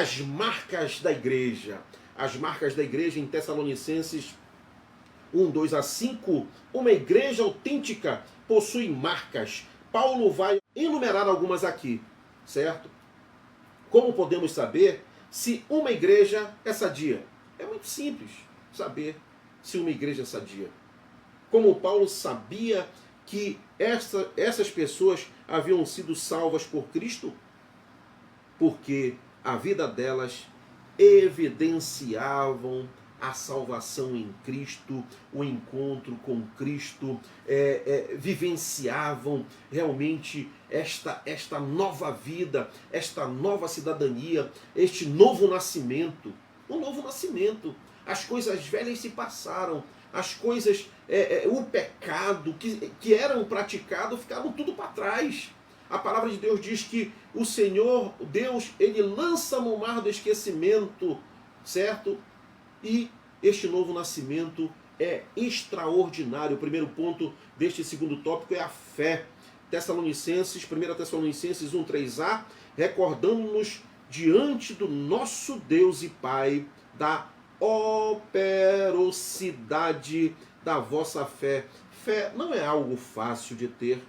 as marcas da igreja. As marcas da igreja em Tessalonicenses 1:2-5. Uma igreja autêntica possui marcas. Paulo vai enumerar algumas aqui, certo? Como podemos saber se uma igreja é sadia? É muito simples saber se uma igreja é sadia. Como Paulo sabia que essas pessoas haviam sido salvas por Cristo? Porque a vida delas evidenciavam a salvação em Cristo, o encontro com Cristo, vivenciavam realmente esta nova vida, esta nova cidadania, este novo nascimento. O novo nascimento. As coisas velhas se passaram, as coisas, o pecado que eram praticados ficaram tudo para trás. A palavra de Deus diz que o Senhor, Deus, ele lança no mar do esquecimento, certo? E este novo nascimento é extraordinário. O primeiro ponto deste segundo tópico é a fé. 1 Tessalonicenses 1:3a, recordando-nos diante do nosso Deus e Pai da operosidade da vossa fé. Fé não é algo fácil de ter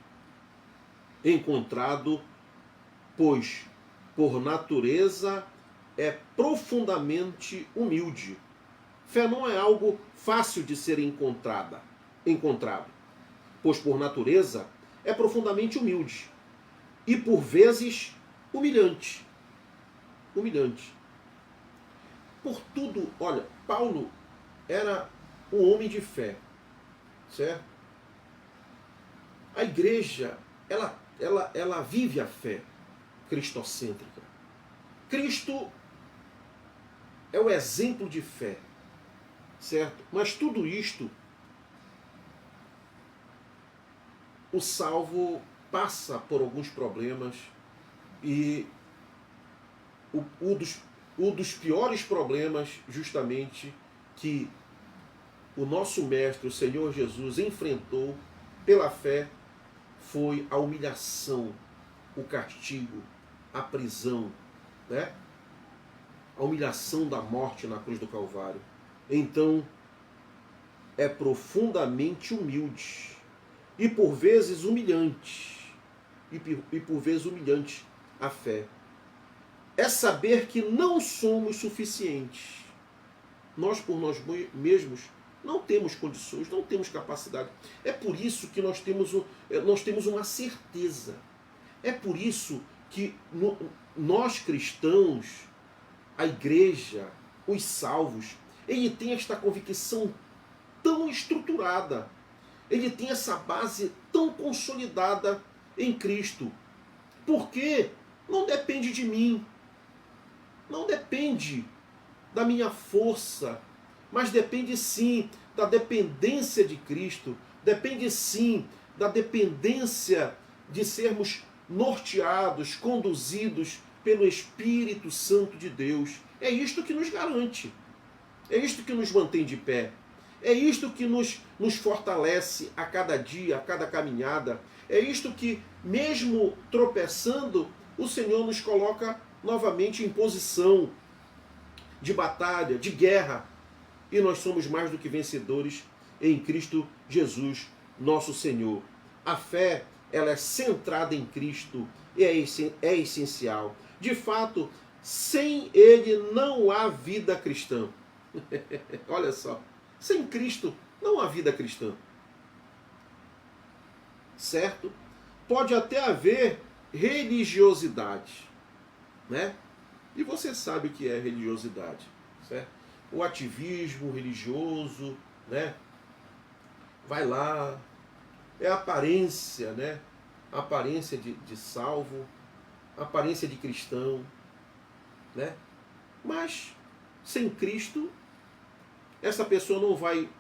encontrado, pois por natureza é profundamente humilde. Fé não é algo fácil de ser encontrado, pois por natureza é profundamente humilde e por vezes humilhante. Por tudo, olha, Paulo era um homem de fé, certo? A igreja, ela vive a fé cristocêntrica. Cristo é o exemplo de fé, certo? Mas tudo isto, o salvo passa por alguns problemas e um dos piores problemas, justamente, que o nosso Mestre, o Senhor Jesus, enfrentou pela fé, foi a humilhação, o castigo, a prisão, né? A humilhação da morte na cruz do Calvário. Então, é profundamente humilde e por vezes humilhante, a fé. É saber que não somos suficientes. Nós, por nós mesmos, não temos condições, não temos capacidade. É por isso que nós temos uma certeza. É por isso que nós cristãos, a igreja, os salvos, ele tem esta convicção tão estruturada, ele tem essa base tão consolidada em Cristo. Porque não depende de mim, não depende da minha força, mas depende sim da dependência de Cristo, depende sim da dependência de sermos norteados, conduzidos pelo Espírito Santo de Deus. É isto que nos garante, é isto que nos mantém de pé, é isto que nos fortalece a cada dia, a cada caminhada, é isto que, mesmo tropeçando, o Senhor nos coloca novamente em posição de batalha, de guerra, e nós somos mais do que vencedores em Cristo Jesus, nosso Senhor. A fé, ela é centrada em Cristo e é essencial. De fato, sem Ele não há vida cristã. Olha só, sem Cristo não há vida cristã. Certo? Pode até haver religiosidade, né? E você sabe o que é religiosidade, certo? O ativismo religioso, né? Vai lá, é a aparência, né? A aparência de salvo, a aparência de cristão, né? Mas sem Cristo, essa pessoa não vai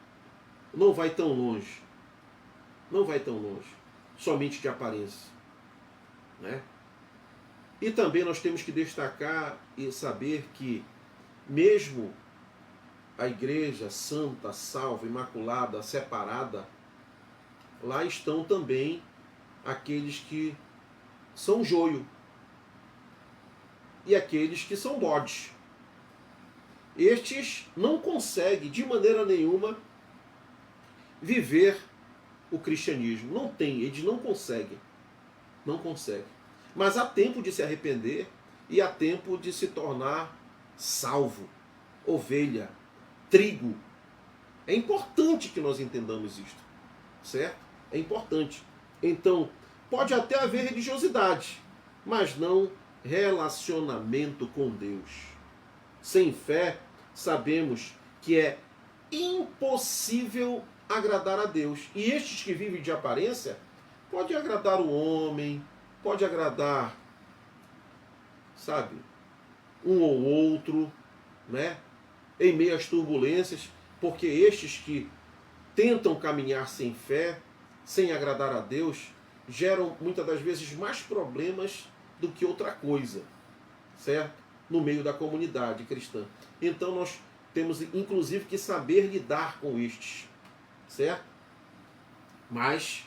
tão longe. Não vai tão longe. Somente de aparência, né? E também nós temos que destacar e saber que mesmo a igreja santa, salva, imaculada, separada, lá estão também aqueles que são joio. e aqueles que são bodes. Estes não conseguem, de maneira nenhuma, viver o cristianismo. Não tem, eles não conseguem. Não conseguem. Mas há tempo de se arrepender e há tempo de se tornar salvo, ovelha, trigo. É importante que nós entendamos isto, certo? É importante. Então, pode até haver religiosidade, mas não relacionamento com Deus. Sem fé, sabemos que é impossível agradar a Deus. E estes que vivem de aparência, pode agradar o homem, pode agradar, sabe, um ou outro, né? Em meio às turbulências, porque estes que tentam caminhar sem fé, sem agradar a Deus, geram muitas das vezes mais problemas do que outra coisa, certo? No meio da comunidade cristã. Então nós temos inclusive que saber lidar com estes, certo? Mas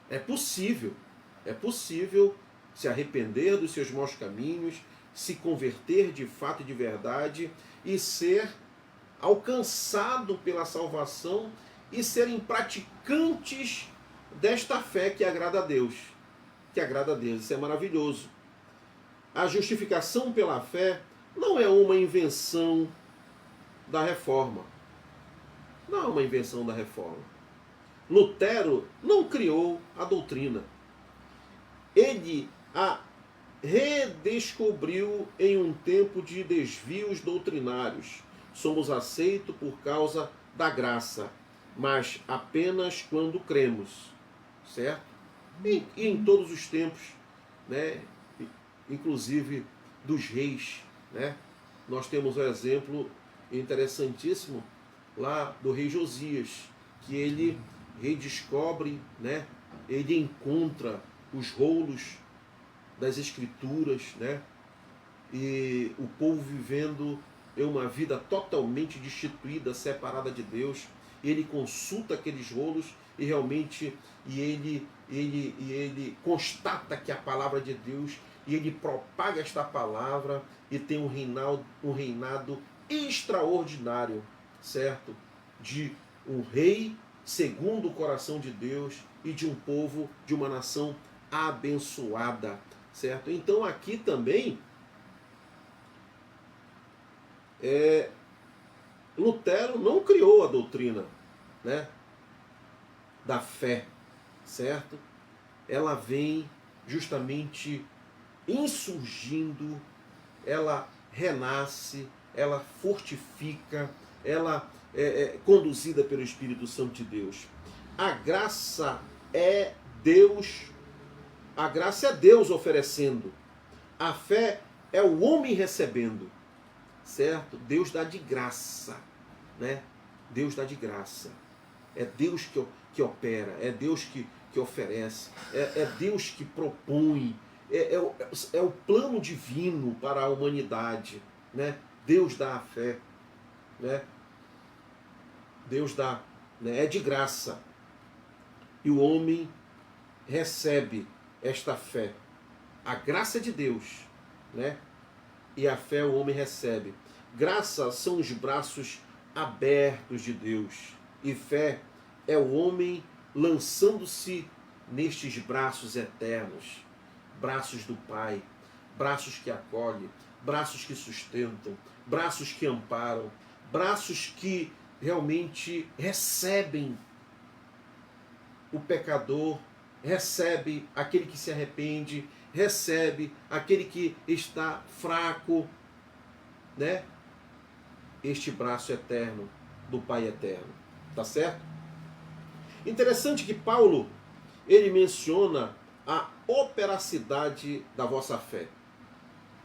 é possível se arrepender dos seus maus caminhos, se converter de fato e de verdade e ser alcançado pela salvação e serem praticantes desta fé que agrada a Deus. Que agrada a Deus, isso é maravilhoso. A justificação pela fé não é uma invenção da reforma. Não é uma invenção da reforma. Lutero não criou a doutrina. Ele a redescobriu em um tempo de desvios doutrinários. Somos aceitos por causa da graça, mas apenas quando cremos, certo? E em todos os tempos, né? Inclusive dos reis, né? Nós temos um exemplo interessantíssimo lá do rei Josias, que ele redescobre, né? Ele encontra os rolos das escrituras, né? E o povo vivendo uma vida totalmente destituída, separada de Deus. Ele consulta aqueles rolos e realmente ele constata que a palavra de Deus, e ele propaga esta palavra e tem um reinado extraordinário, certo? De um rei segundo o coração de Deus e de um povo, de uma nação abençoada, certo? Então aqui também Lutero não criou a doutrina, né, da fé, certo? Ela vem justamente insurgindo, ela renasce, ela fortifica, ela é conduzida pelo Espírito Santo de Deus. A graça é Deus, a graça é Deus oferecendo. A fé é o homem recebendo, certo? Deus dá de graça, né? Deus dá de graça. É Deus que opera, é Deus que oferece, é Deus que propõe, é o plano divino para a humanidade, né? Deus dá a fé, né? Deus dá, né? É de graça. E o homem recebe esta fé. A graça de Deus, né? E a fé o homem recebe. Graça são os braços abertos de Deus. E fé é o homem lançando-se nestes braços eternos. Braços do Pai. Braços que acolhem. Braços que sustentam. Braços que amparam. Braços que realmente recebem o pecador, recebe aquele que se arrepende, recebe aquele que está fraco, né? Este braço eterno do Pai eterno, tá certo? Interessante que Paulo, ele menciona a operacidade da vossa fé,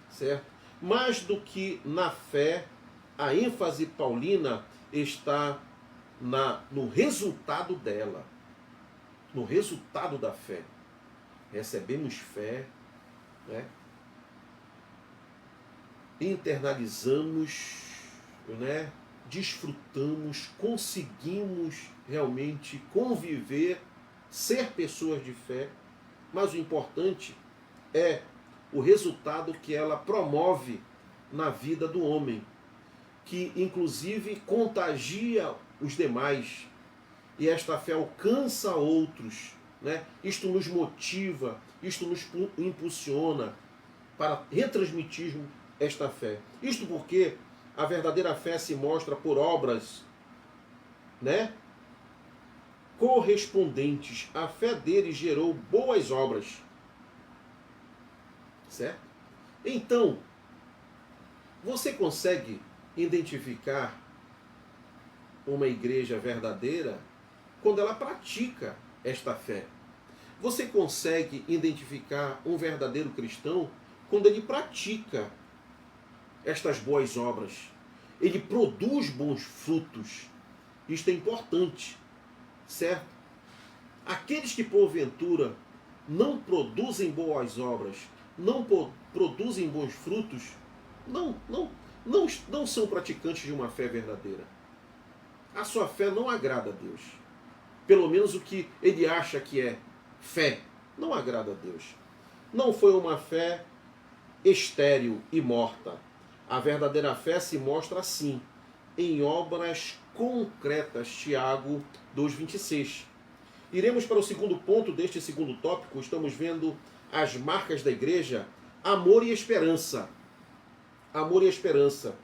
certo? Mais do que na fé, a ênfase paulina está no resultado dela, no resultado da fé. Recebemos fé, né? Internalizamos, né? Desfrutamos, conseguimos realmente conviver, ser pessoas de fé, mas o importante é o resultado que ela promove na vida do homem, que inclusive contagia os demais, e esta fé alcança outros, né? Isto nos motiva, isto nos impulsiona para retransmitirmos esta fé. Isto porque a verdadeira fé se mostra por obras, né, correspondentes. A fé deles gerou boas obras. Certo? Então, você consegue identificar uma igreja verdadeira quando ela pratica esta fé. Você consegue identificar um verdadeiro cristão quando ele pratica estas boas obras. Ele produz bons frutos. Isto é importante, certo? Aqueles que porventura não produzem boas obras, não produzem bons frutos, não são praticantes de uma fé verdadeira. A sua fé não agrada a Deus. Pelo menos o que ele acha que é fé não agrada a Deus. Não foi uma fé estéril e morta. A verdadeira fé se mostra assim, em obras concretas. Tiago 2,26. Iremos para o segundo ponto deste segundo tópico. Estamos vendo as marcas da igreja: amor e esperança. Amor e esperança.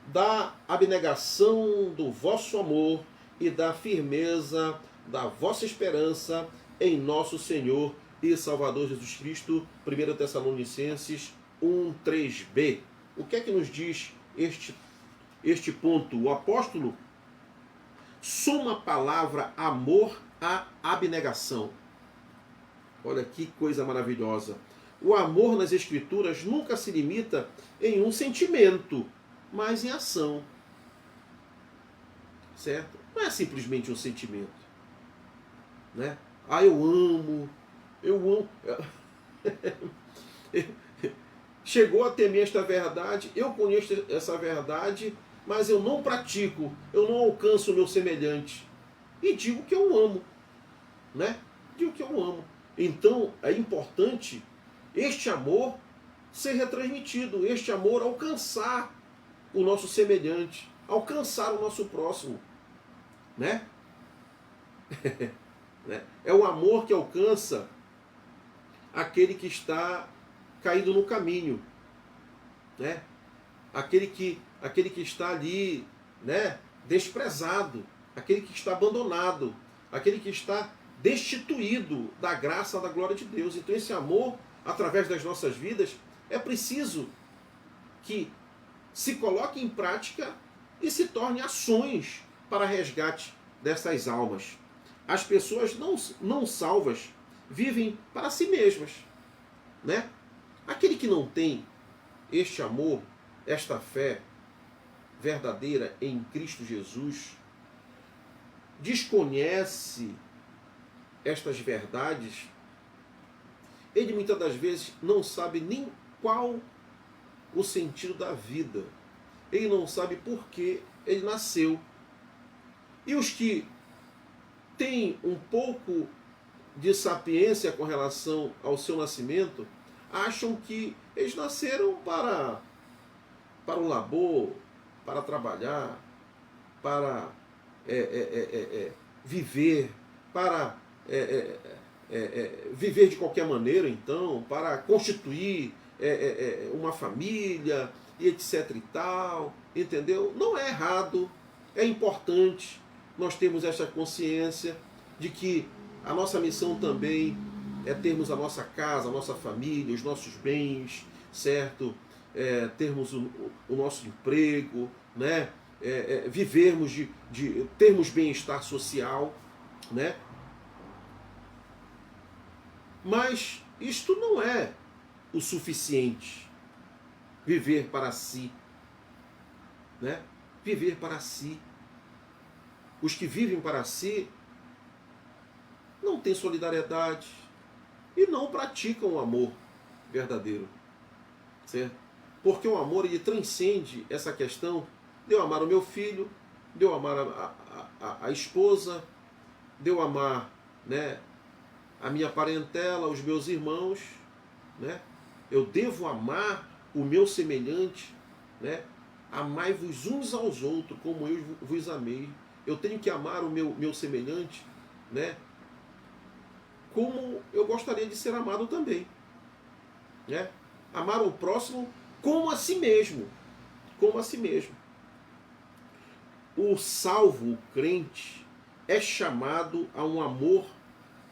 Da abnegação do vosso amor e da firmeza da vossa esperança em nosso Senhor e Salvador Jesus Cristo. 1 Tessalonicenses 1:3b. O que é que nos diz este ponto? O apóstolo soma a palavra amor à abnegação. Olha que coisa maravilhosa. O amor nas Escrituras nunca se limita em um sentimento, mas em ação. Certo? Não é simplesmente um sentimento. Né? Ah, eu amo. Chegou a temer esta verdade, eu conheço essa verdade, mas eu não pratico, eu não alcanço o meu semelhante. E digo que eu amo. Né? Digo que eu amo. Então é importante este amor ser retransmitido, este amor alcançar o nosso semelhante, alcançar o nosso próximo. Né? É o amor que alcança aquele que está caído no caminho, né? Aquele que está ali, né, desprezado, aquele que está abandonado, aquele que está destituído da graça, da glória de Deus. Então esse amor, através das nossas vidas, é preciso que se coloque em prática e se torne ações para resgate dessas almas. As pessoas não salvas vivem para si mesmas, né? Aquele que não tem este amor, esta fé verdadeira em Cristo Jesus, desconhece estas verdades, ele muitas das vezes não sabe nem qual o sentido da vida. Ele não sabe por que ele nasceu. E os que têm um pouco de sapiência com relação ao seu nascimento, acham que eles nasceram para o labor, para trabalhar, para viver, para viver de qualquer maneira, então, para constituir uma família, e etc e tal, entendeu? Não é errado, é importante nós termos essa consciência de que a nossa missão também é termos a nossa casa, a nossa família, os nossos bens, certo? Termos o nosso emprego, né? Vivermos termos bem-estar social, né? Mas isto não é o suficiente. Viver para si, né? Viver para si. Os que vivem para si não têm solidariedade e não praticam o amor verdadeiro, certo? Porque o amor, ele transcende essa questão de eu amar o meu filho, de eu amar a esposa, de eu amar, né, a minha parentela, os meus irmãos, né? Eu devo amar o meu semelhante, né? Amai-vos uns aos outros, como eu vos amei. Eu tenho que amar o meu semelhante, né? Como eu gostaria de ser amado também, né? Amar o próximo como a si mesmo, como a si mesmo. O salvo, o crente, é chamado a um amor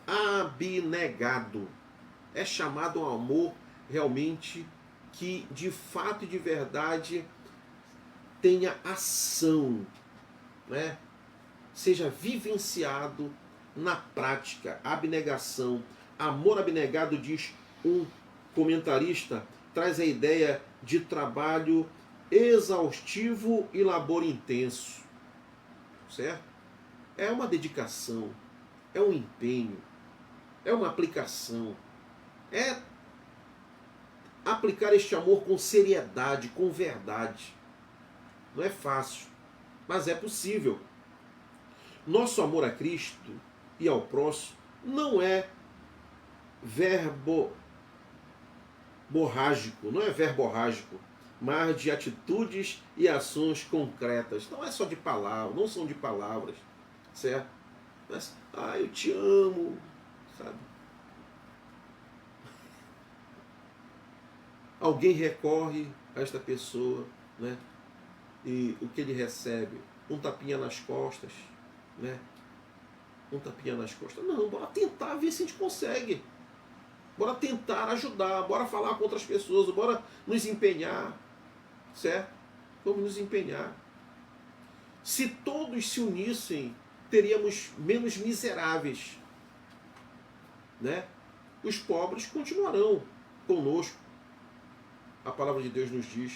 abnegado. É chamado a um amor realmente que de fato e de verdade tenha ação, né? Seja vivenciado na prática. Abnegação. Amor abnegado, diz um comentarista, traz a ideia de trabalho exaustivo e labor intenso. Certo? É uma dedicação, é um empenho, é uma aplicação. É aplicar este amor com seriedade, com verdade. Não é fácil, mas é possível. Nosso amor a Cristo e ao próximo não é verborrágico, não é verborrágico, mas de atitudes e ações concretas. Não é só de palavras, não são de palavras, certo? Mas, eu te amo, sabe? Alguém recorre a esta pessoa, né? E o que ele recebe? Um tapinha nas costas, né? Um tapinha nas costas. Não, bora tentar ver se a gente consegue. Bora tentar ajudar, bora falar com outras pessoas, bora nos empenhar, certo? Vamos nos empenhar. Se todos se unissem, teríamos menos miseráveis, né? Os pobres continuarão conosco. A palavra de Deus nos diz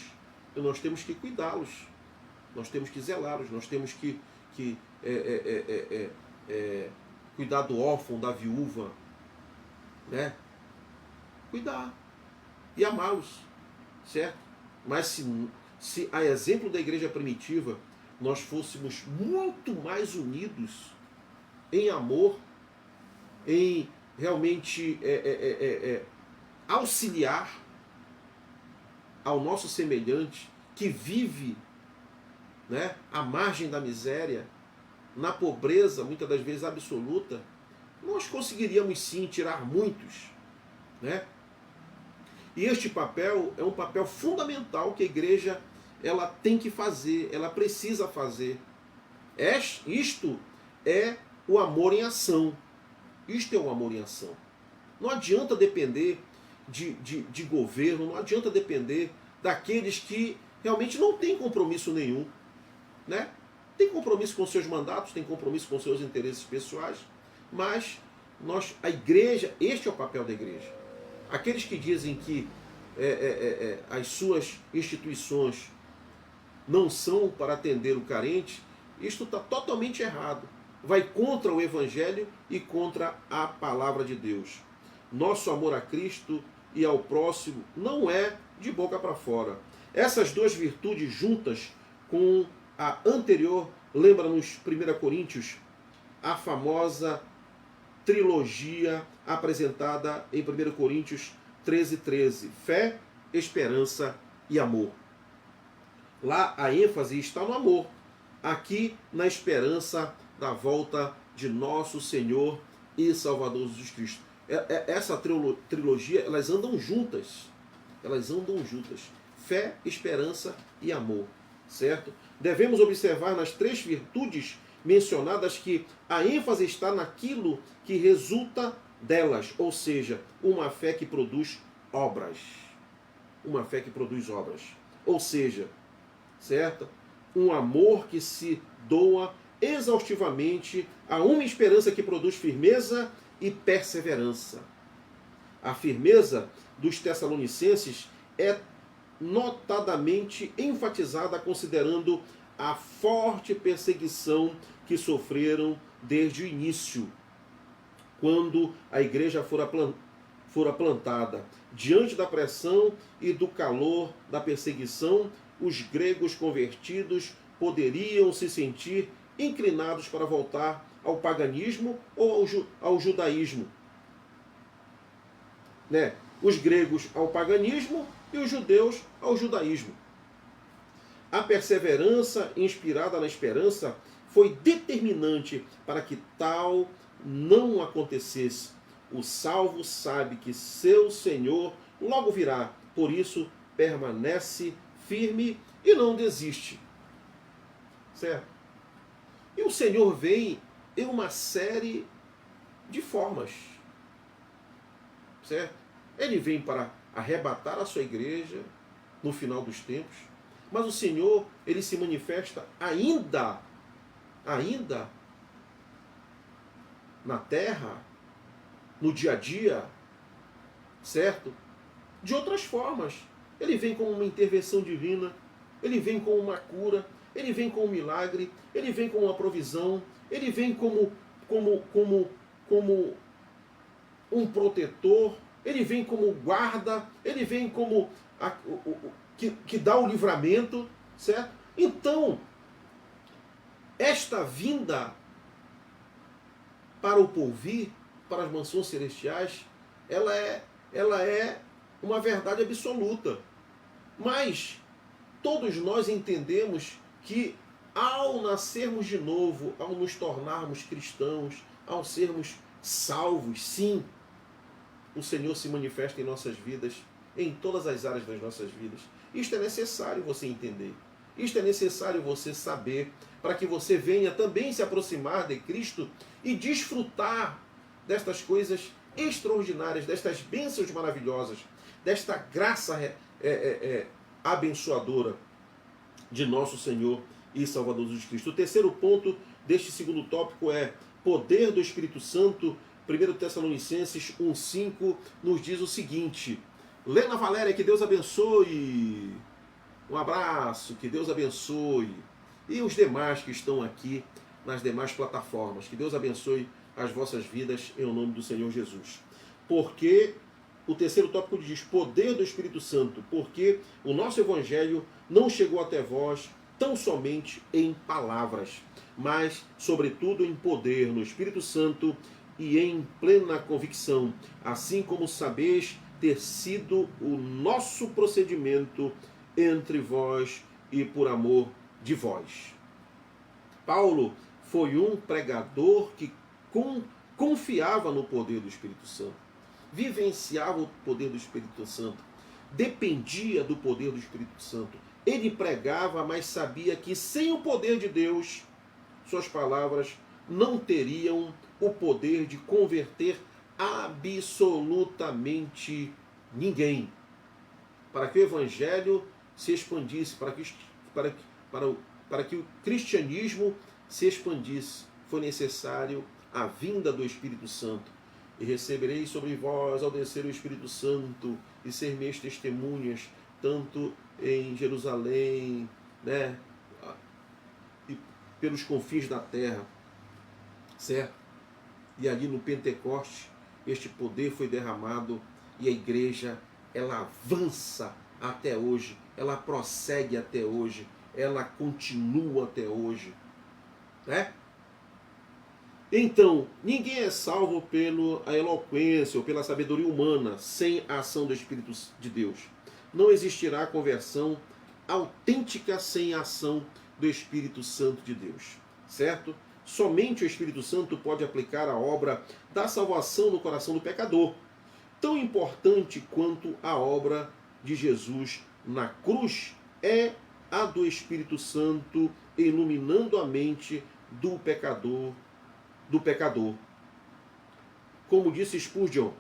que nós temos que cuidá-los, nós temos que zelá-los, nós temos que cuidar do órfão, da viúva, né? Cuidar e amá-los, certo? Mas se a exemplo da igreja primitiva nós fôssemos muito mais unidos em amor, em realmente auxiliar ao nosso semelhante que vive, né, à margem da miséria, na pobreza, muitas das vezes absoluta, nós conseguiríamos sim tirar muitos, né? E este papel é um papel fundamental que a igreja ela tem que fazer, ela precisa fazer. Isto é o amor em ação. Isto é o amor em ação. Não adianta depender de governo, não adianta depender daqueles que realmente não têm compromisso nenhum, né? Tem compromisso com seus mandatos, tem compromisso com seus interesses pessoais, mas a igreja, este é o papel da igreja. Aqueles que dizem que as suas instituições não são para atender o carente, isto está totalmente errado. Vai contra o Evangelho e contra a palavra de Deus. Nosso amor a Cristo e ao próximo não é de boca para fora. Essas duas virtudes juntas com a anterior, lembra-nos 1 Coríntios, a famosa trilogia apresentada em 1 Coríntios 13:13. Fé, esperança e amor. Lá a ênfase está no amor. Aqui na esperança da volta de nosso Senhor e Salvador Jesus Cristo. Essa trilogia, elas andam juntas. Elas andam juntas. Fé, esperança e amor. Certo? Devemos observar nas três virtudes mencionadas que a ênfase está naquilo que resulta delas, ou seja, uma fé que produz obras. Uma fé que produz obras. Ou seja, certo? Um amor que se doa exaustivamente a uma esperança que produz firmeza e perseverança. A firmeza dos Tessalonicenses é notadamente enfatizada considerando a forte perseguição que sofreram desde o início, quando a igreja fora plantada. Diante da pressão e do calor da perseguição, os gregos convertidos poderiam se sentir inclinados para voltar ao paganismo ou ao judaísmo, né? os gregos ao paganismo e os judeus ao judaísmo. A perseverança inspirada na esperança foi determinante para que tal não acontecesse. O salvo sabe que seu Senhor logo virá, por isso permanece firme e não desiste. Certo? E o Senhor vem em uma série de formas. Certo? Ele vem para arrebatar a sua igreja no final dos tempos, mas o Senhor, ele se manifesta ainda na terra, no dia a dia, certo? De outras formas. Ele vem com uma intervenção divina, ele vem com uma cura, ele vem com um milagre, ele vem com uma provisão, ele vem como um protetor, ele vem como guarda, ele vem como que dá o livramento, certo? Então, esta vinda para o porvir, para as mansões celestiais, ela é uma verdade absoluta. Mas todos nós entendemos que ao nascermos de novo, ao nos tornarmos cristãos, ao sermos salvos, sim, o Senhor se manifesta em nossas vidas, em todas as áreas das nossas vidas. Isto é necessário você entender. Isto é necessário você saber, para que você venha também se aproximar de Cristo e desfrutar destas coisas extraordinárias, destas bênçãos maravilhosas, desta graça abençoadora de nosso Senhor e Salvador Jesus Cristo. O terceiro ponto deste segundo tópico é poder do Espírito Santo. 1 Tessalonicenses 1,5 nos diz o seguinte: Lena Valéria, que Deus abençoe. Um abraço, que Deus abençoe. E os demais que estão aqui nas demais plataformas, que Deus abençoe as vossas vidas em nome do Senhor Jesus. Porque o terceiro tópico diz poder do Espírito Santo, porque o nosso evangelho não chegou até vós tão somente em palavras, mas sobretudo em poder, no Espírito Santo e em plena convicção, assim como sabeis ter sido o nosso procedimento entre vós e por amor de vós. Paulo foi um pregador que confiava no poder do Espírito Santo, vivenciava o poder do Espírito Santo, dependia do poder do Espírito Santo. Ele pregava, mas sabia que sem o poder de Deus, suas palavras não teriam o poder de converter absolutamente ninguém. Para que o Evangelho se expandisse, para que o cristianismo se expandisse, foi necessário a vinda do Espírito Santo. E recebereis sobre vós ao descer o Espírito Santo, e ser meus testemunhas, tanto em Jerusalém, né, e pelos confins da terra, certo? E ali no Pentecoste, este poder foi derramado, e a igreja, ela avança até hoje, ela prossegue até hoje, ela continua até hoje, né? Então, ninguém é salvo pela eloquência ou pela sabedoria humana sem a ação do Espírito de Deus. Não existirá conversão autêntica sem a ação do Espírito Santo de Deus, certo? Somente o Espírito Santo pode aplicar a obra da salvação no coração do pecador, tão importante quanto a obra de Jesus na cruz é a do Espírito Santo iluminando a mente do pecador. Como disse Spurgeon,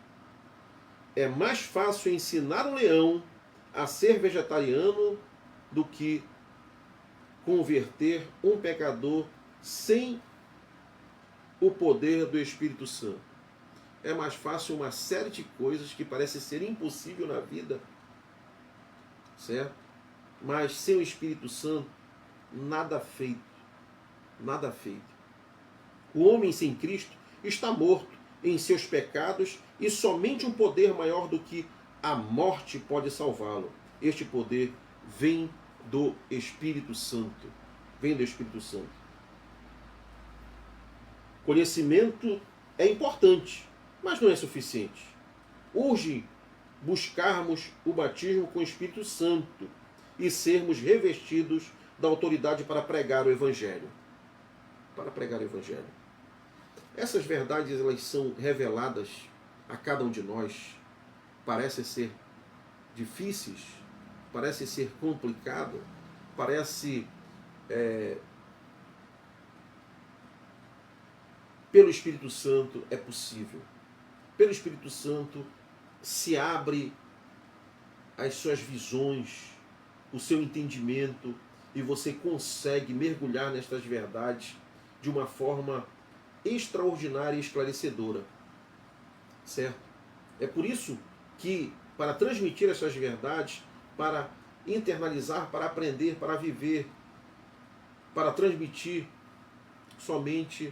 é mais fácil ensinar um leão a ser vegetariano do que converter um pecador sem o poder do Espírito Santo. É mais fácil uma série de coisas que parecem ser impossível na vida, certo? Mas sem o Espírito Santo, nada feito. Nada feito. O homem sem Cristo está morto em seus pecados e somente um poder maior do que a morte pode salvá-lo. Este poder vem do Espírito Santo. Vem do Espírito Santo. Conhecimento é importante, mas não é suficiente. Urge buscarmos o batismo com o Espírito Santo e sermos revestidos da autoridade para pregar o Evangelho. Para pregar o Evangelho. Essas verdades, elas são reveladas a cada um de nós. Parecem ser difíceis, parece ser complicado, parece pelo Espírito Santo é possível. Pelo Espírito Santo se abre as suas visões, o seu entendimento, e você consegue mergulhar nestas verdades de uma forma extraordinária e esclarecedora. Certo? É por isso que, para transmitir essas verdades, para internalizar, para aprender, para viver, para transmitir somente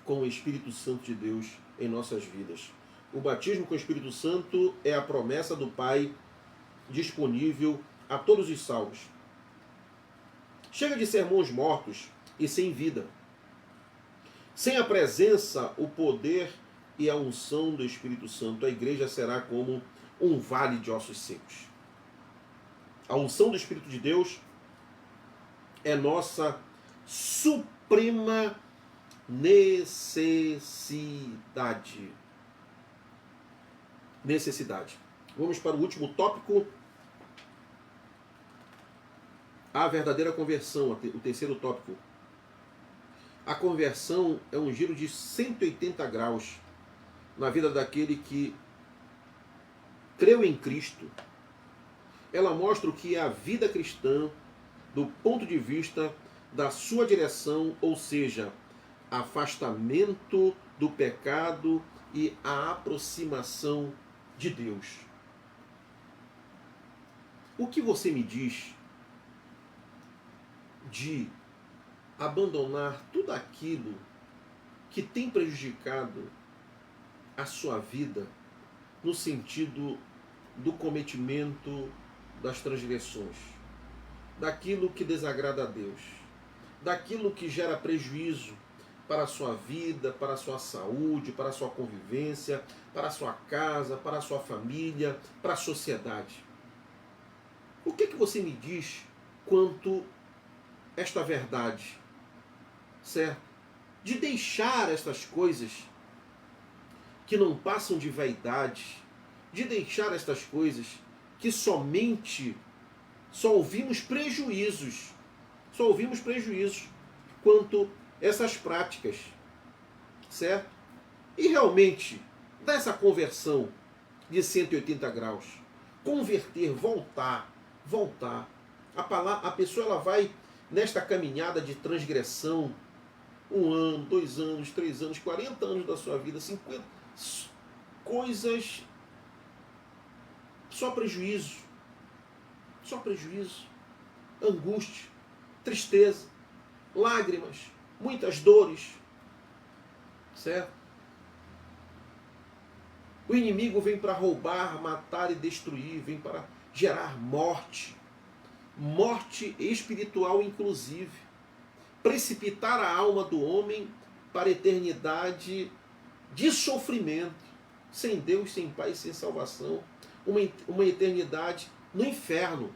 com o Espírito Santo de Deus em nossas vidas. O batismo com o Espírito Santo é a promessa do Pai disponível a todos os salvos. Chega de sermões mortos e sem vida. Sem a presença, o poder e a unção do Espírito Santo, a igreja será como um vale de ossos secos. A unção do Espírito de Deus é nossa suprema necessidade. Vamos para o último tópico. A verdadeira conversão, o terceiro tópico. A conversão é um giro de 180 graus na vida daquele que creu em Cristo. Ela mostra o que é a vida cristã do ponto de vista da sua direção, ou seja, afastamento do pecado e a aproximação de Deus. O que você me diz de abandonar tudo aquilo que tem prejudicado a sua vida no sentido do cometimento das transgressões, daquilo que desagrada a Deus, daquilo que gera prejuízo para a sua vida, para a sua saúde, para a sua convivência, para a sua casa, para a sua família, para a sociedade? O que você me diz quanto a esta verdade, certo? De deixar estas coisas que não passam de vaidade, de deixar estas coisas que somente só ouvimos prejuízos quanto essas práticas, certo? E realmente, dessa conversão de 180 graus, converter, voltar, a pessoa ela vai nesta caminhada de transgressão 1 ano, 2 anos, 3 anos, 40 anos da sua vida, 50 coisas, só prejuízo, angústia, tristeza, lágrimas, muitas dores, certo? O inimigo vem para roubar, matar e destruir, vem para gerar morte espiritual inclusive, precipitar a alma do homem para a eternidade de sofrimento, sem Deus, sem Pai, sem salvação, uma eternidade no inferno.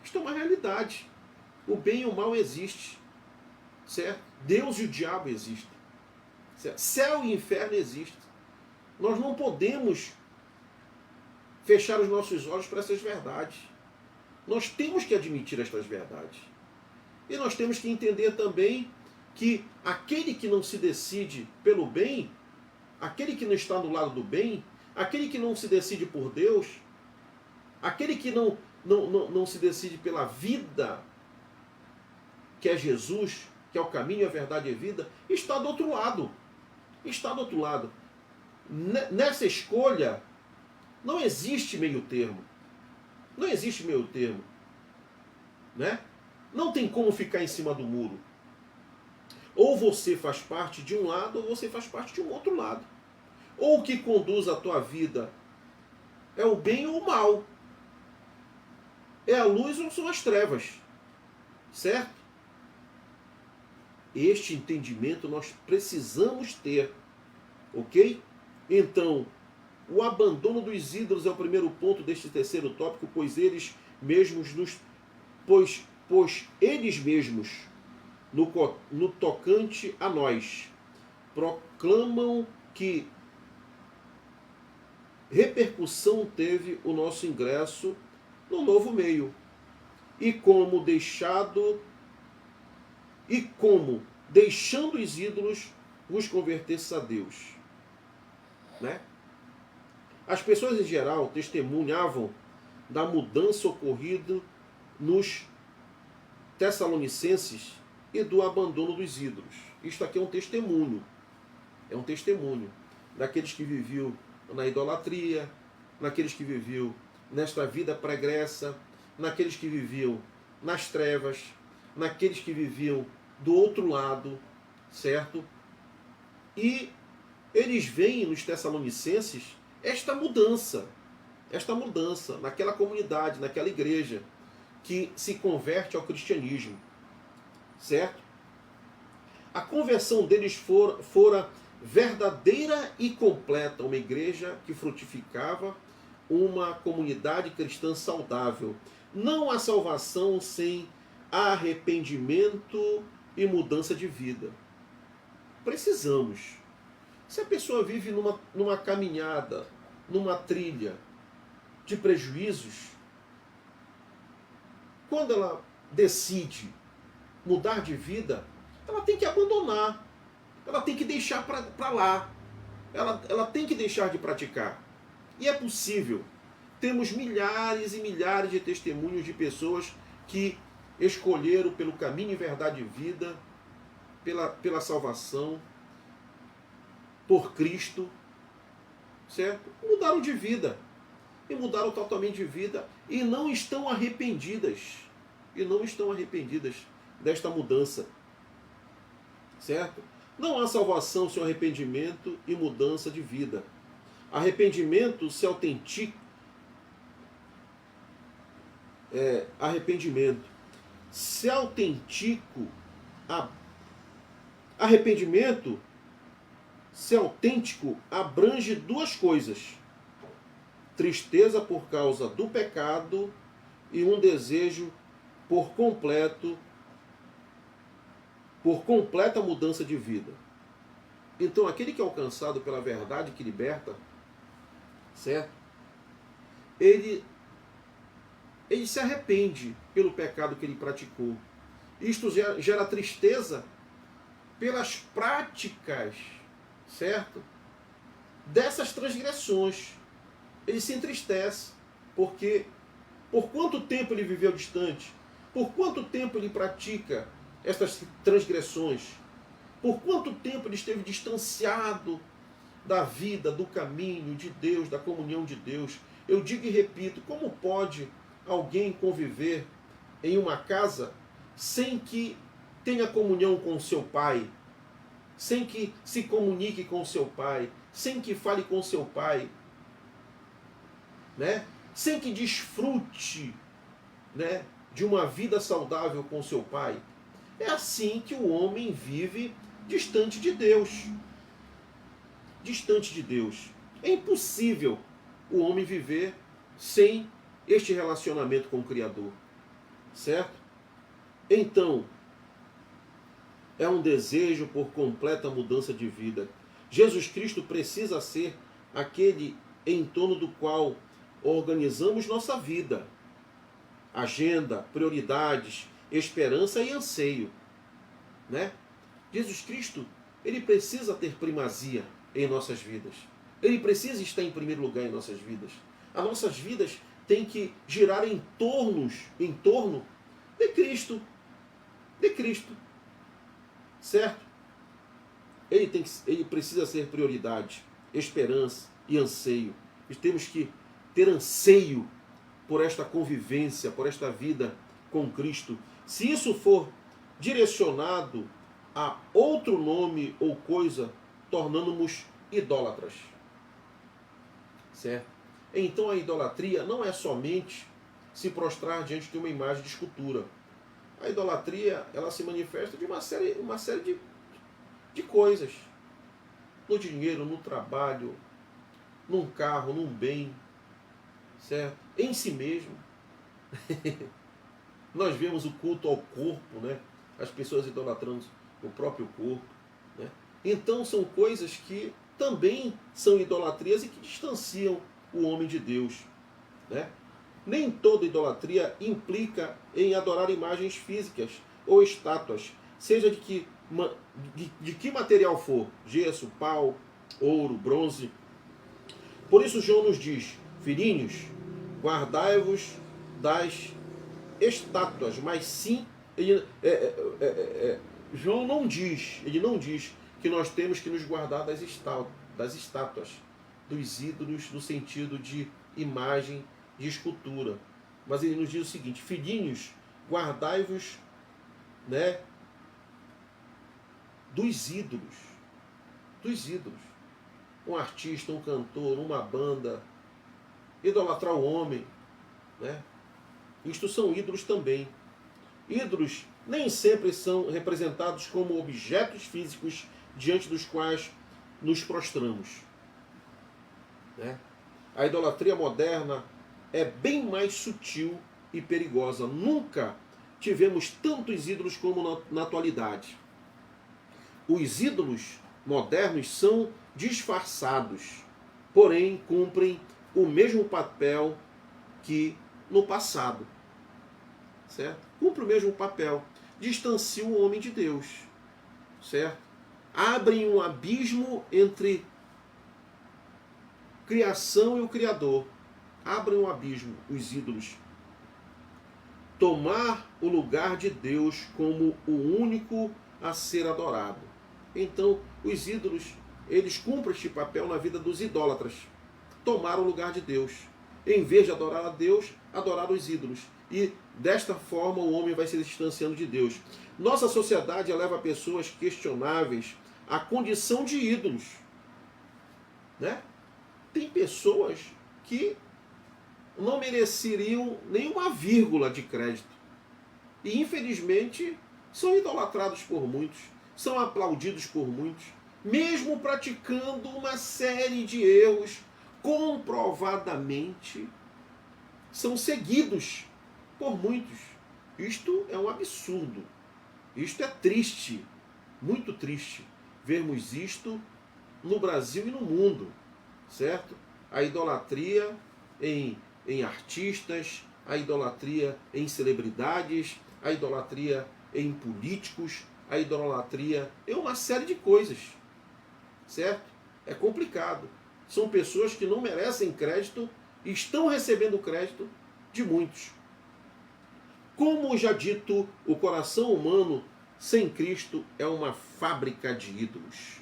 Isto é uma realidade. O bem e o mal existem, certo? Deus e o diabo existem, certo? Céu e inferno existem. Nós não podemos fechar os nossos olhos para essas verdades. Nós temos que admitir estas verdades. E nós temos que entender também que aquele que não se decide pelo bem, aquele que não está do lado do bem, aquele que não se decide por Deus, aquele que não se decide pela vida, que é Jesus, que é o caminho, a verdade e a vida, está do outro lado. Está do outro lado. Nessa escolha, não existe meio termo. Não existe meio termo. Né? Não tem como ficar em cima do muro. Ou você faz parte de um lado, ou você faz parte de um outro lado. Ou o que conduz a tua vida é o bem ou o mal. É a luz ou são as trevas. Certo? Este entendimento nós precisamos ter. Ok? Então, O abandono dos ídolos é o primeiro ponto deste terceiro tópico, pois eles mesmos no tocante a nós proclamam que repercussão teve o nosso ingresso no novo meio e como deixando os ídolos vos convertesses a Deus, né? As pessoas em geral testemunhavam da mudança ocorrida nos Tessalonicenses e do abandono dos ídolos. Isto aqui é um testemunho daqueles que viviam na idolatria, naqueles que viviam nesta vida pregressa, naqueles que viviam nas trevas, naqueles que viviam do outro lado, certo? E eles veem nos Tessalonicenses esta mudança naquela comunidade, naquela igreja que se converte ao cristianismo, certo? A conversão deles fora verdadeira e completa, uma igreja que frutificava uma comunidade cristã saudável. Não há salvação sem arrependimento e mudança de vida. Precisamos. Se a pessoa vive numa caminhada, numa trilha de prejuízos, quando ela decide mudar de vida, ela tem que abandonar, ela tem que deixar para lá, ela tem que deixar de praticar. E é possível. Temos milhares e milhares de testemunhos de pessoas que escolheram pelo caminho e verdade e vida, pela salvação, por Cristo, certo? Mudaram de vida. E mudaram totalmente de vida e não estão arrependidas. E não estão arrependidas desta mudança. Certo? Não há salvação sem arrependimento e mudança de vida. Arrependimento se autentica. Arrependimento se autêntico abrange duas coisas: tristeza por causa do pecado e um desejo por completa mudança de vida. Então, aquele que é alcançado pela verdade que liberta, certo? Ele se arrepende pelo pecado que ele praticou. Isto gera tristeza pelas práticas, certo? Dessas transgressões. Ele se entristece, porque por quanto tempo ele viveu distante? Por quanto tempo ele pratica estas transgressões? Por quanto tempo ele esteve distanciado da vida, do caminho de Deus, da comunhão de Deus? Eu digo e repito, como pode alguém conviver em uma casa sem que tenha comunhão com o seu pai, sem que se comunique com o seu pai, sem que fale com o seu pai, né? Sem que desfrute, né, de uma vida saudável com o seu pai? É assim que o homem vive distante de Deus. Distante de Deus. É impossível o homem viver sem este relacionamento com o Criador. Certo? Então, é um desejo por completa mudança de vida. Jesus Cristo precisa ser aquele em torno do qual organizamos nossa vida. Agenda, prioridades, esperança e anseio. Né? Jesus Cristo, ele precisa ter primazia em nossas vidas. Ele precisa estar em primeiro lugar em nossas vidas. As nossas vidas têm que girar em torno de Cristo. De Cristo. Certo? Ele precisa ser prioridade, esperança e anseio. E temos que ter anseio por esta convivência, por esta vida com Cristo. Se isso for direcionado a outro nome ou coisa, tornando-nos idólatras. Certo? Então a idolatria não é somente se prostrar diante de uma imagem de escultura. A idolatria, ela se manifesta de uma série de coisas. No dinheiro, no trabalho, num carro, num bem, certo? Em si mesmo. Nós vemos o culto ao corpo, né? As pessoas idolatrando o próprio corpo, né? Então são coisas que também são idolatrias e que distanciam o homem de Deus, né? Nem toda idolatria implica em adorar imagens físicas ou estátuas, seja de que material for, gesso, pau, ouro, bronze. Por isso João nos diz: filhinhos, guardai-vos das estátuas, mas sim, João não diz, ele não diz que nós temos que nos guardar das estátuas, dos ídolos no sentido de imagem, de escultura. Mas ele nos diz o seguinte: filhinhos, guardai-vos, né, dos ídolos. Dos ídolos. Um artista, um cantor, uma banda, idolatrar o homem, né? Isto são ídolos também. Ídolos nem sempre são representados como objetos físicos diante dos quais nos prostramos, né? A idolatria moderna é bem mais sutil e perigosa. Nunca tivemos tantos ídolos como na atualidade. Os ídolos modernos são disfarçados, porém cumprem o mesmo papel que no passado, certo? Cumpre o mesmo papel, distancia o homem de Deus, certo? Abrem um abismo entre criação e o Criador. Abrem um abismo, os ídolos. Tomar o lugar de Deus como o único a ser adorado. Então, os ídolos, eles cumprem este papel na vida dos idólatras. Tomar o lugar de Deus. Em vez de adorar a Deus, adorar os ídolos. E desta forma o homem vai se distanciando de Deus. Nossa sociedade leva pessoas questionáveis à condição de ídolos, né? Tem pessoas que não mereceriam nenhuma vírgula de crédito. E infelizmente são idolatrados por muitos, são aplaudidos por muitos, mesmo praticando uma série de erros comprovadamente são seguidos por muitos. Isto é um absurdo. Isto é triste, muito triste, vermos isto no Brasil e no mundo, certo? A idolatria em artistas, a idolatria em celebridades, a idolatria em políticos, a idolatria em uma série de coisas, certo? É complicado. São pessoas que não merecem crédito e estão recebendo crédito de muitos. Como já dito, o coração humano sem Cristo é uma fábrica de ídolos,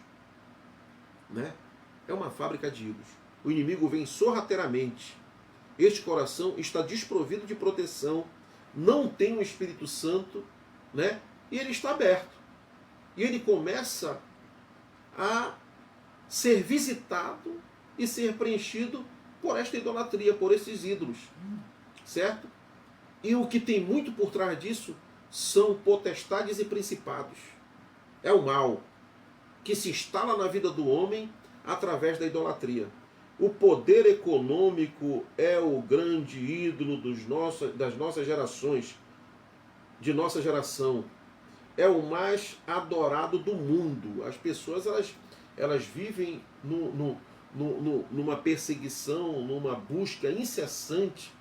né? É uma fábrica de ídolos. O inimigo vem sorrateiramente. Este coração está desprovido de proteção, não tem o Espírito Santo, né? E ele está aberto. E ele começa a ser visitado e ser preenchido por esta idolatria, por esses ídolos, certo? E o que tem muito por trás disso são potestades e principados. É o mal que se instala na vida do homem através da idolatria. O poder econômico é o grande ídolo das nossas gerações, de nossa geração. É o mais adorado do mundo. As pessoas elas vivem numa perseguição, numa busca incessante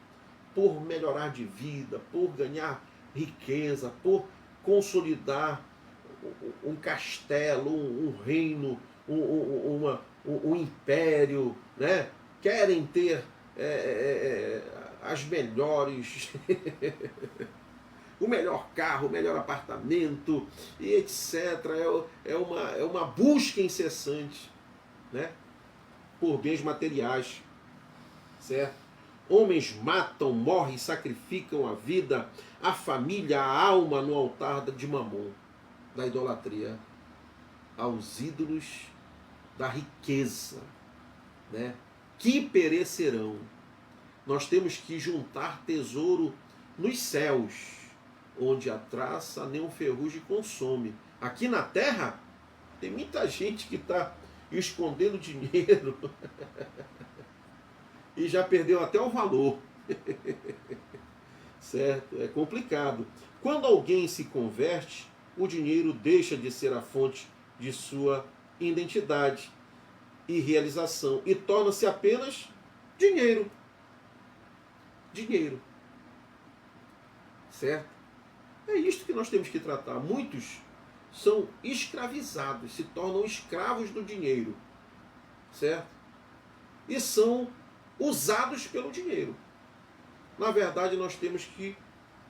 por melhorar de vida, por ganhar riqueza, por consolidar um castelo, um reino, um império, né? Querem ter as melhores, o melhor carro, o melhor apartamento, e etc. É uma busca incessante, né? Por bens materiais, certo? Homens matam, morrem, sacrificam a vida, a família, a alma no altar de Mamon, da idolatria, aos ídolos da riqueza, né? Que perecerão. Nós temos que juntar tesouro nos céus, onde a traça nem o ferrugem consome. Aqui na terra, tem muita gente que está escondendo dinheiro e já perdeu até o valor. Certo? É complicado. Quando alguém se converte, o dinheiro deixa de ser a fonte de sua identidade e realização e torna-se apenas dinheiro. Dinheiro. Certo? É isto que nós temos que tratar. Muitos são escravizados, se tornam escravos do dinheiro. Certo? E são usados pelo dinheiro. Na verdade, nós temos que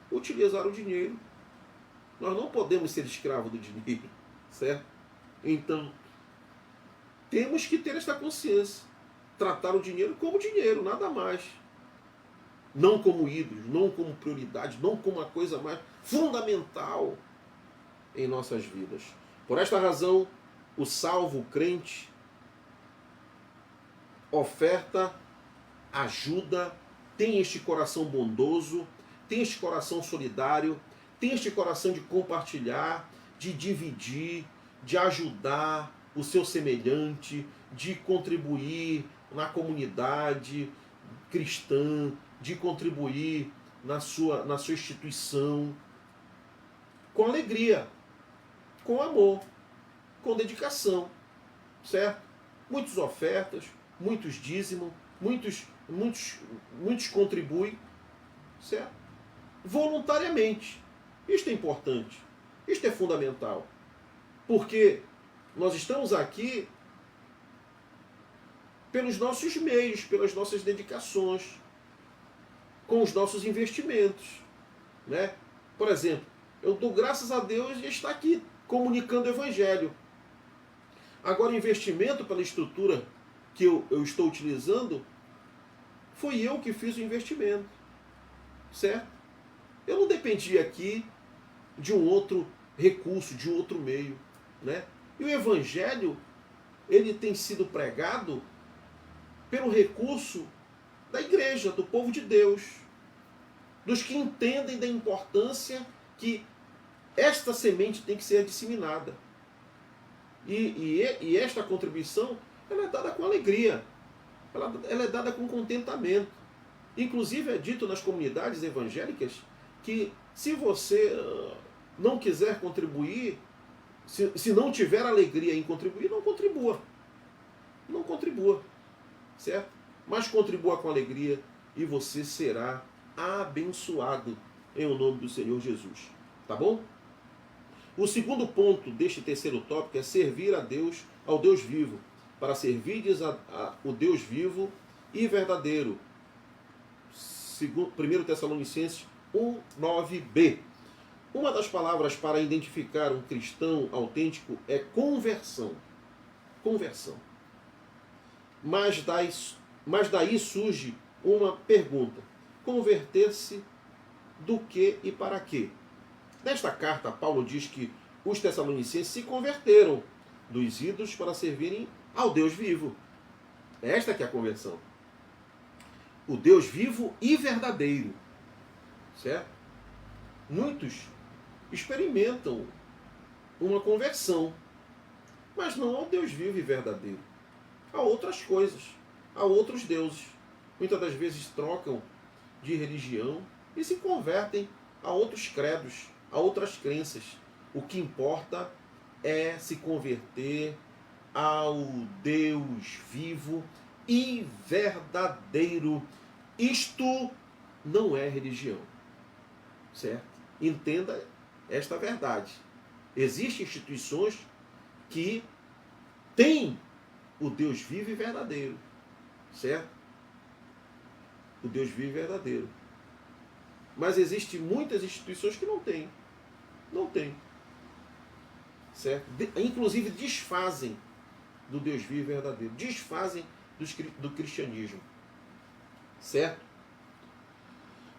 utilizar o dinheiro. Nós não podemos ser escravos do dinheiro, certo? Então, temos que ter esta consciência. Tratar o dinheiro como dinheiro, nada mais. Não como ídolos, não como prioridade, não como uma coisa mais fundamental em nossas vidas. Por esta razão, o salvo, o crente, oferta, ajuda, tem este coração bondoso, tem este coração solidário, tem este coração de compartilhar, de dividir, de ajudar o seu semelhante, de contribuir na comunidade cristã, de contribuir na sua instituição, com alegria, com amor, com dedicação, certo? Muitas ofertas, muitos dízimos, muitos contribuem, certo? Voluntariamente. Isto é importante, isto é fundamental, porque nós estamos aqui pelos nossos meios, pelas nossas dedicações, com os nossos investimentos, né? Por exemplo, eu dou graças a Deus de estar aqui comunicando o Evangelho. Agora, o investimento pela estrutura que eu estou utilizando, foi eu que fiz o investimento, certo? Eu não dependi aqui de um outro recurso, de um outro meio, né? E o Evangelho, ele tem sido pregado pelo recurso da igreja, do povo de Deus, dos que entendem da importância que esta semente tem que ser disseminada. E esta contribuição, ela é dada com alegria, ela é dada com contentamento. Inclusive é dito nas comunidades evangélicas que se você não quiser contribuir, se não tiver alegria em contribuir, não contribua. Não contribua, certo? Mas contribua com alegria e você será abençoado em o nome do Senhor Jesus. Tá bom? O segundo ponto deste terceiro tópico é servir a Deus, ao Deus vivo, para servirdes o Deus vivo e verdadeiro. 1 Tessalonicenses 1:9b. Uma das palavras para identificar um cristão autêntico é conversão. Conversão. Mas daí surge uma pergunta. Converter-se do que e para quê? Nesta carta, Paulo diz que os tessalonicenses se converteram dos ídolos para servirem ao Deus vivo. Esta que é a conversão. O Deus vivo e verdadeiro. Certo? Muitos experimentam uma conversão, mas não ao Deus vivo e verdadeiro. Há outras coisas, há outros deuses. Muitas das vezes trocam de religião e se convertem a outros credos, a outras crenças. O que importa é se converter ao Deus vivo e verdadeiro. Isto não é religião, certo? Entenda esta verdade. Existem instituições que têm o Deus vivo e verdadeiro, certo? O Deus vivo e verdadeiro. Mas existem muitas instituições que não têm. Não têm. Certo? Inclusive desfazem do Deus vivo e verdadeiro. Desfazem do cristianismo. Certo?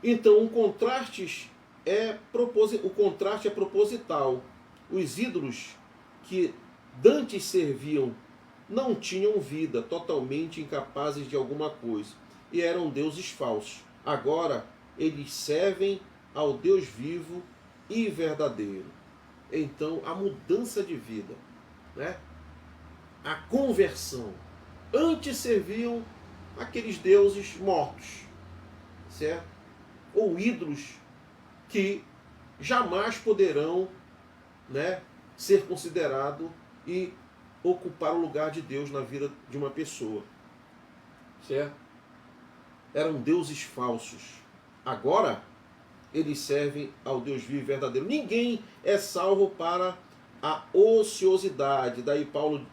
Então o contraste é proposital. Os ídolos que dantes serviam não tinham vida, totalmente incapazes de alguma coisa, e eram deuses falsos. Agora eles servem ao Deus vivo e verdadeiro. Então a mudança de vida, né? a conversão. Antes serviam aqueles deuses mortos, certo? Ou ídolos que jamais poderão, né, ser considerado e ocupar o lugar de Deus na vida de uma pessoa, certo? Eram deuses falsos. Agora eles servem ao Deus vivo e verdadeiro. Ninguém é salvo para a ociosidade. Daí Paulo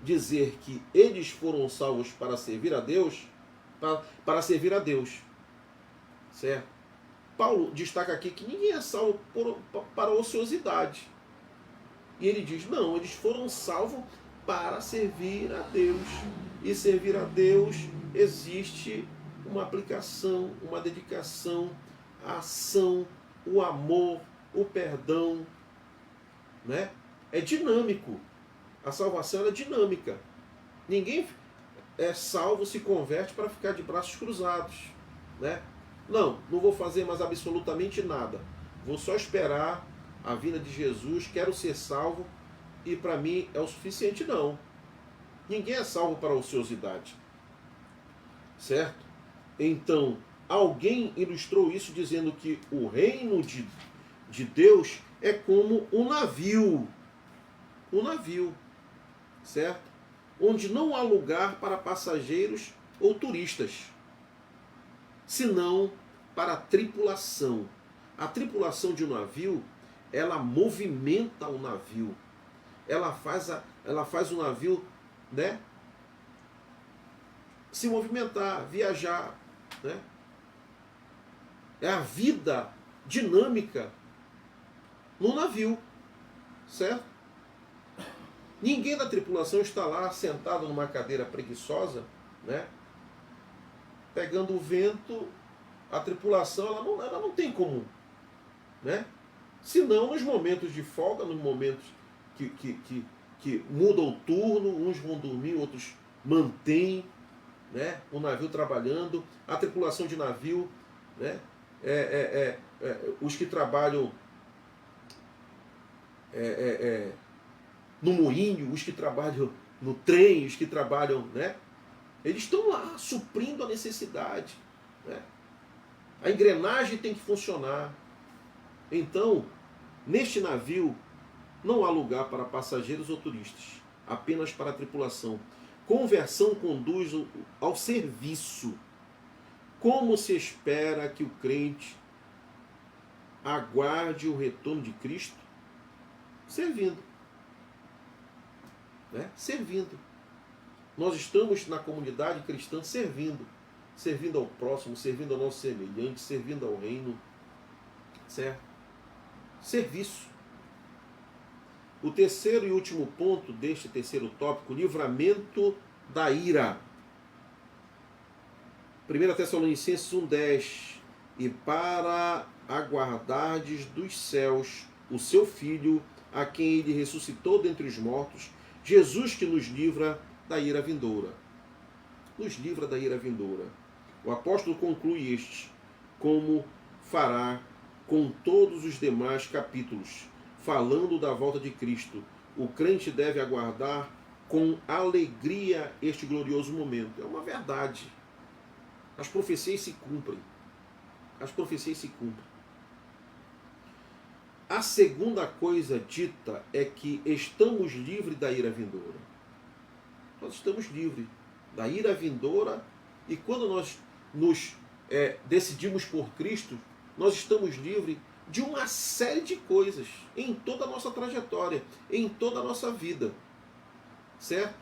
dizer que eles foram salvos para servir a Deus, para servir a Deus, certo? Paulo destaca aqui que ninguém é salvo para a ociosidade. E ele diz, não, eles foram salvos para servir a Deus. E servir a Deus existe uma aplicação, uma dedicação, a ação, o amor, o perdão, né? É dinâmico. A salvação é dinâmica. Ninguém é salvo, se converte para ficar de braços cruzados, né? Não vou fazer mais absolutamente nada. Vou só esperar a vinda de Jesus, quero ser salvo e para mim é o suficiente. Não. Ninguém é salvo para a ociosidade. Certo? Então, alguém ilustrou isso dizendo que o reino de Deus é como um navio. Um navio. Certo? Onde não há lugar para passageiros ou turistas, senão para a tripulação. A tripulação de um navio, ela movimenta o navio. Ela faz o navio, né, se movimentar, viajar, né? É a vida dinâmica no navio, certo? Ninguém da tripulação está lá sentado numa cadeira preguiçosa, né, pegando o vento. A tripulação ela não tem como, né? Senão nos momentos de folga, nos momentos que muda o turno, uns vão dormir, outros mantêm, né, o navio trabalhando. A tripulação de navio, né, os que trabalham no moinho, os que trabalham no trem, os que trabalham, né, eles estão lá suprindo a necessidade, né? A engrenagem tem que funcionar. Então, neste navio não há lugar para passageiros ou turistas, apenas para a tripulação. Conversão conduz ao serviço. Como se espera que o crente aguarde o retorno de Cristo? Servindo. Né? Servindo. Nós estamos na comunidade cristã servindo. Servindo ao próximo, servindo ao nosso semelhante, servindo ao reino. Certo? Serviço. O terceiro e último ponto deste terceiro tópico, livramento da ira. 1 Tessalonicenses 1,10. E para aguardardes dos céus o seu Filho, a quem ele ressuscitou dentre os mortos, Jesus, que nos livra da ira vindoura. Nos livra da ira vindoura. O apóstolo conclui este, como fará com todos os demais capítulos, falando da volta de Cristo. O crente deve aguardar com alegria este glorioso momento. É uma verdade. As profecias se cumprem. As profecias se cumprem. A segunda coisa dita é que estamos livres da ira vindoura. Nós estamos livres da ira vindoura, e quando nós nos decidimos por Cristo, nós estamos livres de uma série de coisas em toda a nossa trajetória, em toda a nossa vida. Certo?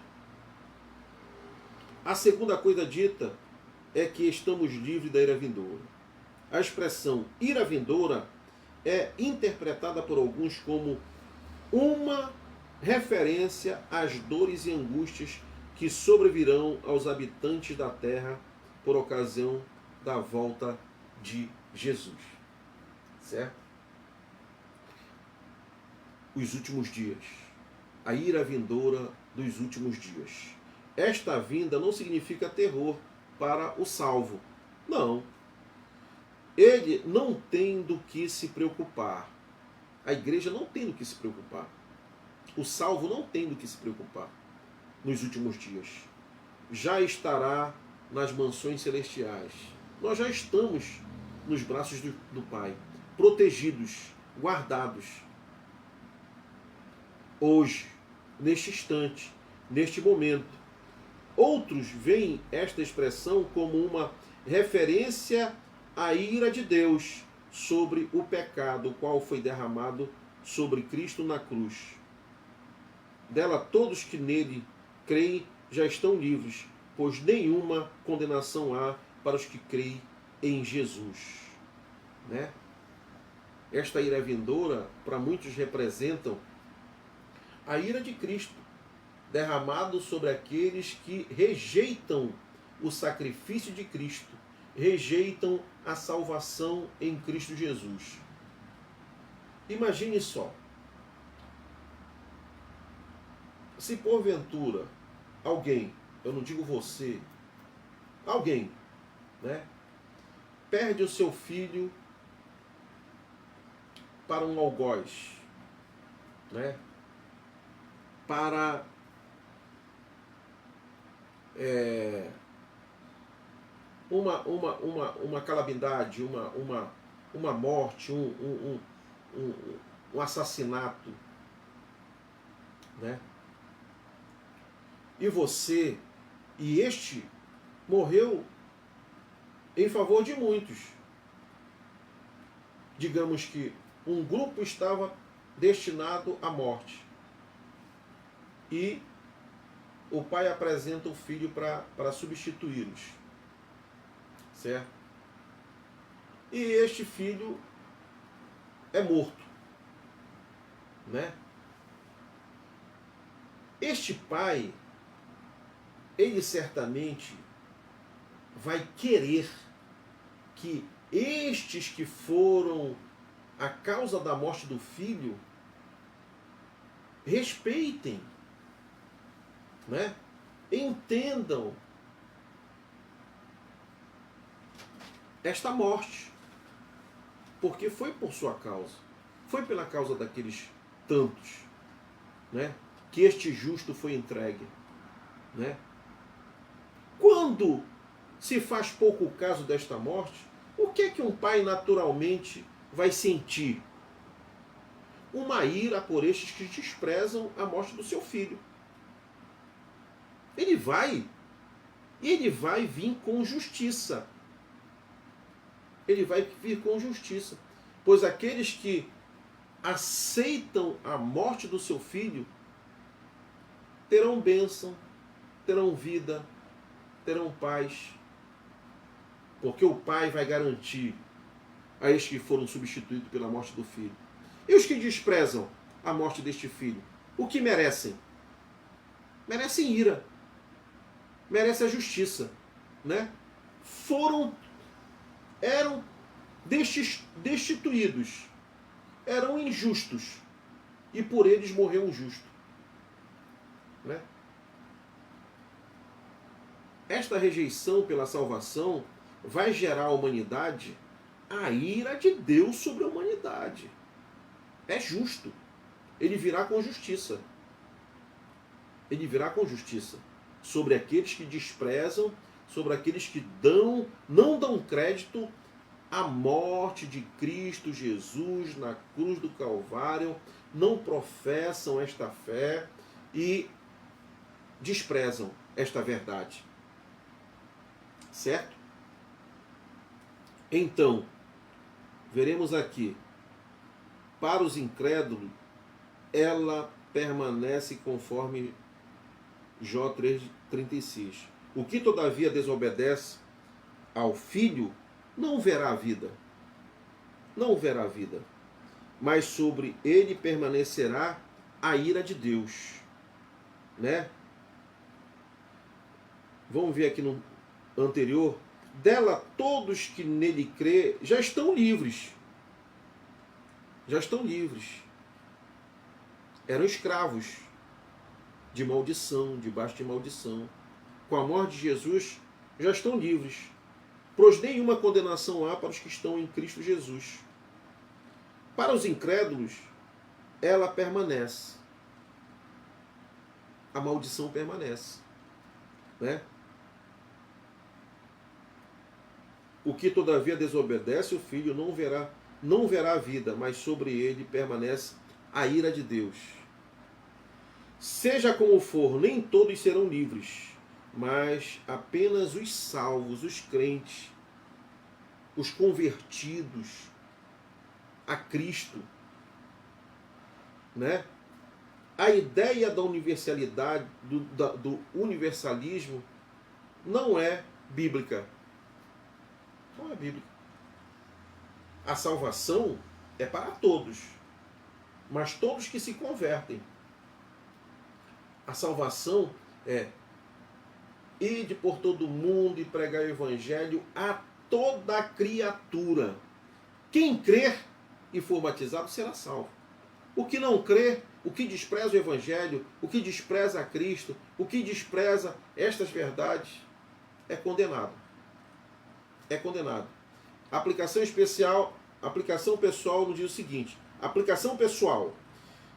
A segunda coisa dita é que estamos livres da ira vindoura. A expressão ira vindoura é interpretada por alguns como uma referência às dores e angústias que sobrevirão aos habitantes da terra por ocasião da volta de Jesus. Certo? Os últimos dias. A ira vindoura dos últimos dias. Esta vinda não significa terror para o salvo. Não. Ele não tem do que se preocupar. A igreja não tem do que se preocupar. O salvo não tem do que se preocupar nos últimos dias. Já estará nas mansões celestiais. Nós já estamos nos braços do Pai, protegidos, guardados. Hoje, neste instante, neste momento. Outros veem esta expressão como uma referência à ira de Deus sobre o pecado, o qual foi derramado sobre Cristo na cruz. Dela todos que nele creem já estão livres, pois nenhuma condenação há para os que creem em Jesus. Né? Esta ira vindoura, para muitos, representam a ira de Cristo, derramado sobre aqueles que rejeitam o sacrifício de Cristo, rejeitam a salvação em Cristo Jesus. Imagine só, se porventura alguém, eu não digo você, alguém, né, perde o seu filho para um algoz, né, para uma calamidade, uma morte, um assassinato, né? E você, e este morreu em favor de muitos. Digamos que um grupo estava destinado à morte. E o pai apresenta o filho para substituí-los. Certo? E este filho é morto. Né? Este pai, ele certamente vai querer que estes que foram a causa da morte do filho respeitem, né? Entendam esta morte, porque foi por sua causa, foi pela causa daqueles tantos, né, que este justo foi entregue, né? Quando se faz pouco caso desta morte, o que é que um pai naturalmente vai sentir? Uma ira por estes que desprezam a morte do seu filho. Ele vai vir com justiça. Ele vai vir com justiça. Pois aqueles que aceitam a morte do seu filho terão bênção, terão vida, terão paz. Porque o pai vai garantir a estes que foram substituídos pela morte do filho. E os que desprezam a morte deste filho, o que merecem? Merecem ira. Merecem a justiça, né? Eram destituídos, eram injustos, e por eles morreu um justo, né? Esta rejeição pela salvação vai gerar à humanidade a ira de Deus sobre a humanidade. É justo. Ele virá com justiça. Ele virá com justiça sobre aqueles que desprezam, sobre aqueles que não dão crédito à morte de Cristo Jesus na cruz do Calvário, não professam esta fé e desprezam esta verdade. Certo? Então, veremos aqui, para os incrédulos, ela permanece conforme Jó 3,36. O que todavia desobedece ao filho não verá a vida. Não verá a vida. Mas sobre ele permanecerá a ira de Deus. Né? Vamos ver aqui no anterior. Dela todos que nele crê já estão livres. Já estão livres. Eram escravos de maldição, debaixo de maldição. Com a morte de Jesus, já estão livres. Pois nenhuma condenação há para os que estão em Cristo Jesus. Para os incrédulos, ela permanece. a maldição permanece. Né? O que todavia desobedece o filho não verá a vida, mas sobre ele permanece a ira de Deus. Seja como for, nem todos serão livres, mas apenas os salvos, os crentes, os convertidos a Cristo. Né? A ideia da universalidade, do universalismo, não é bíblica. Não é bíblica. A salvação é para todos, mas todos que se convertem. A salvação é ide por todo mundo e pregar o evangelho a toda criatura. Quem crer e for batizado será salvo. O que não crê, o que despreza o evangelho, o que despreza a Cristo, o que despreza estas verdades, é condenado. É condenado. Aplicação pessoal nos diz o seguinte: aplicação pessoal.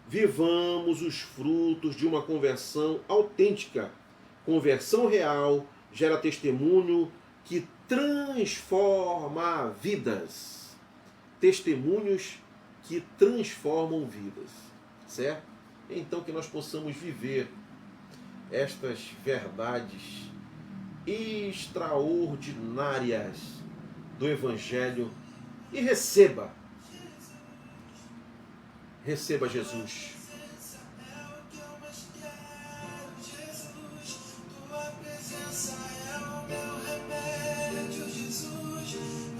Vivamos os frutos de uma conversão autêntica. Conversão real gera testemunho que transforma vidas. Testemunhos que transformam vidas. Certo? Então que nós possamos viver estas verdades extraordinárias do Evangelho e receba Jesus.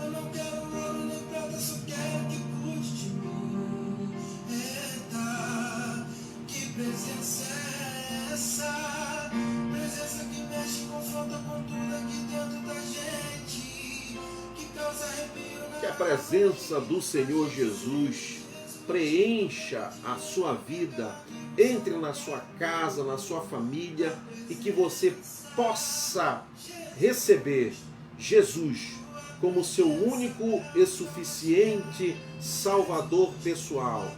Eu não quero ouro nem prata, só quero que cuide de mim. Eita, que presença é essa? Presença que mexe, confronta com tudo aqui dentro da gente, que causa arrepio. Que a presença do Senhor Jesus preencha a sua vida, entre na sua casa, na sua família, e que você possa receber Jesus como seu único e suficiente Salvador pessoal.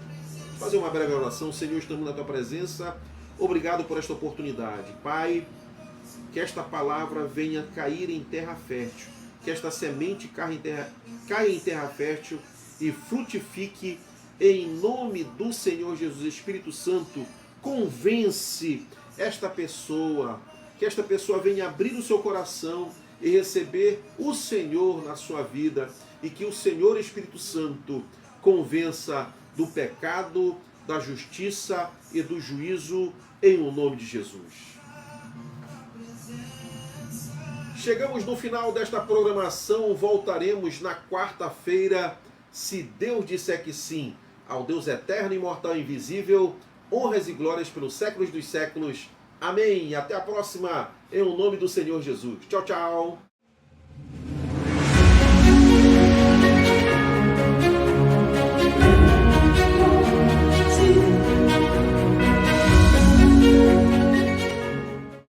Vou fazer uma breve oração. Senhor, estamos na tua presença. Obrigado por esta oportunidade. Pai, que esta palavra venha cair em terra fértil, que esta semente caia em terra fértil e frutifique em nome do Senhor Jesus. Espírito Santo, convence esta pessoa, que esta pessoa venha abrir o seu coração e receber o Senhor na sua vida, e que o Senhor Espírito Santo convença do pecado, da justiça e do juízo, em o nome de Jesus. Chegamos no final desta programação, voltaremos na quarta-feira, se Deus disser que sim. Ao Deus eterno, imortal e invisível, honras e glórias pelos séculos dos séculos. Amém. Até a próxima, em nome do Senhor Jesus. Tchau, tchau.